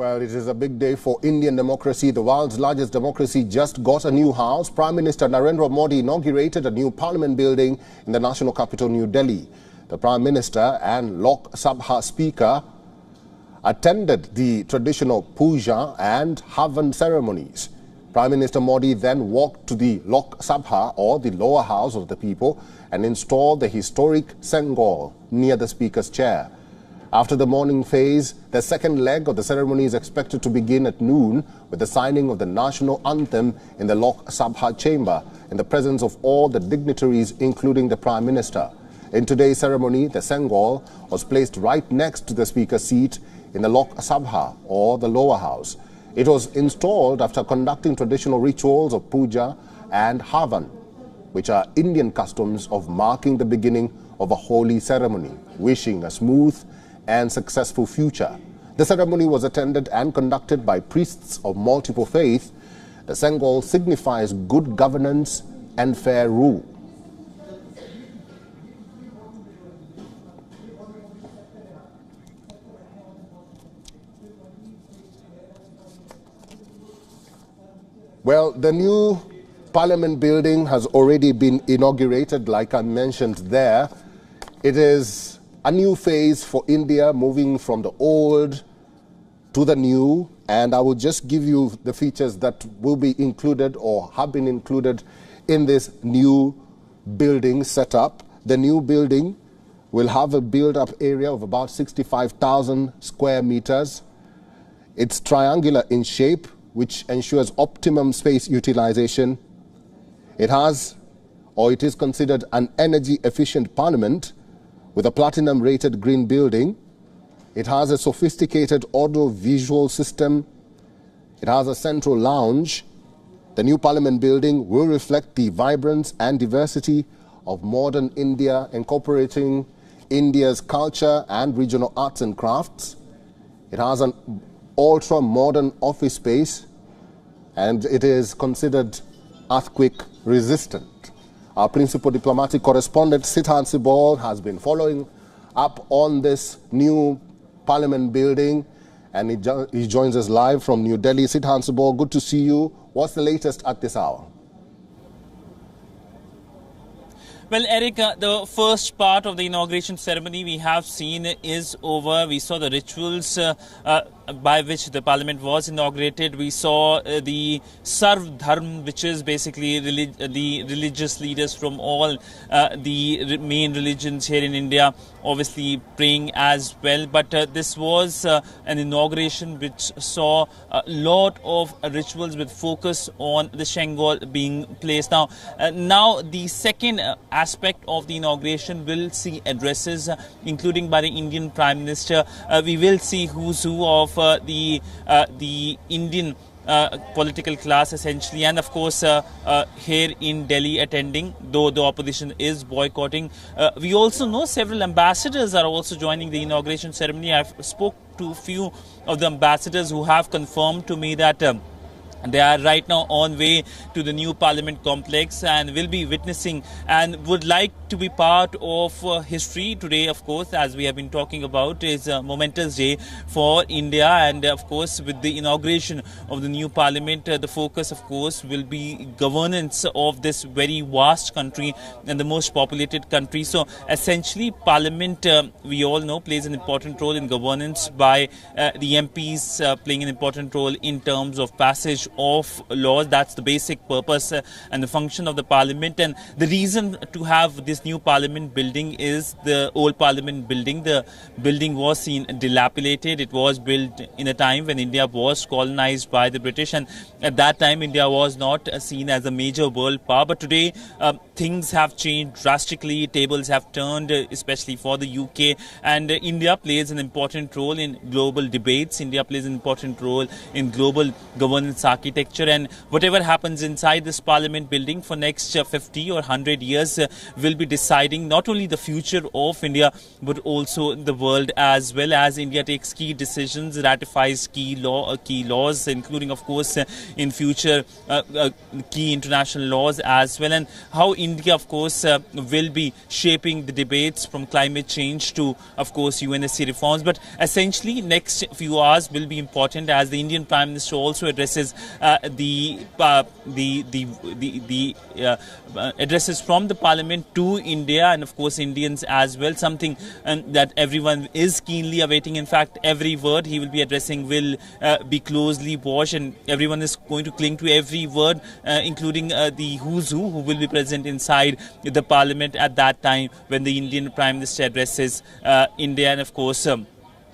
Well, it is a big day for Indian democracy. The world's largest democracy just got a new house. Prime Minister Narendra Modi inaugurated a new Parliament building in the national capital, New Delhi. The Prime Minister and Lok Sabha Speaker attended the traditional puja and Havan ceremonies. Prime Minister Modi then walked to the Lok Sabha, or the lower house of the people, and installed the historic Sengol near the Speaker's chair. After the morning phase, the second leg of the ceremony is expected to begin at noon with the signing of the national anthem in the Lok Sabha chamber in the presence of all the dignitaries, including the Prime Minister. In today's ceremony, the Sengol was placed right next to the Speaker's seat in the Lok Sabha, or the lower house. It was installed after conducting traditional rituals of puja and Havan, which are Indian customs of marking the beginning of a holy ceremony, wishing a smooth and successful future. The ceremony was attended and conducted by priests of multiple faiths. The Sengol signifies good governance and fair rule. Well, the new Parliament building has already been inaugurated, like I mentioned there. It is a new phase for India, moving from the old to the new, and I will just give you the features that will be included or have been included in this new building setup. The new building will have a build-up area of about 65,000 square meters. It's triangular in shape, which ensures optimum space utilization. It has, or it is considered, an energy-efficient parliament with a platinum-rated green building. It has a sophisticated audio-visual system. It has a central lounge. The new Parliament building will reflect the vibrance and diversity of modern India, incorporating India's culture and regional arts and crafts. It has an ultra-modern office space, and it is considered earthquake-resistant. Our principal diplomatic correspondent, Sengol, has been following up on this new Parliament building, and he joins us live from New Delhi. Sengol, good to see you. What's the latest at this hour? Well, Eric, the first part of the inauguration ceremony we have seen is over. We saw the rituals by which the Parliament was inaugurated. We saw the Sarv Dharm, which is basically the religious leaders from all the main religions here in India, obviously praying as well. But this was an inauguration which saw a lot of rituals with focus on the Sengol being placed. Now the second aspect of the inauguration will see addresses, including by the Indian Prime Minister. We will see who's who of the Indian political class, essentially, and of course here in Delhi attending, though the opposition is boycotting. We also know several ambassadors are also joining the inauguration ceremony. I've spoke to a few of the ambassadors who have confirmed to me that they are right now on way to the new Parliament complex and will be witnessing and would like to be part of history. Today, of course, as we have been talking about, is a momentous day for India, and of course with the inauguration of the new Parliament, the focus of course will be governance of this very vast country and the most populated country. So essentially Parliament, we all know, plays an important role in governance by the MPs playing an important role in terms of passage of laws. That's the basic purpose and the function of the Parliament. And the reason to have this new Parliament building is the old Parliament building. The building was seen dilapidated. It was built in a time when India was colonized by the British, and at that time India was not seen as a major world power. But today things have changed drastically. Tables have turned, especially for the UK, and India plays an important role in global debates. India plays an important role in global governance architecture, and whatever happens inside this Parliament building for next 50 or 100 years will be deciding not only the future of India but also the world, as well as India takes key decisions, ratifies key laws, including of course in future key international laws as well, and how India, of course, will be shaping the debates from climate change to, of course, UNSC reforms. But essentially, next few hours will be important as the Indian Prime Minister also addresses addresses from the Parliament to India and, of course, Indians as well. Something that everyone is keenly awaiting. In fact, every word he will be addressing will be closely watched, and everyone is going to cling to every word, including the who's who will be present inside the Parliament at that time when the Indian Prime Minister addresses India and, of course,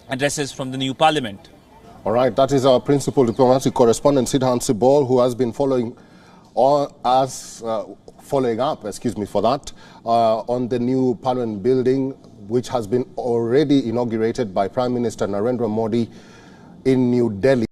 addresses from the new Parliament. All right, that is our principal diplomatic correspondent, Sidhan Sibol, who has been following up on the new Parliament building, which has been already inaugurated by Prime Minister Narendra Modi in New Delhi.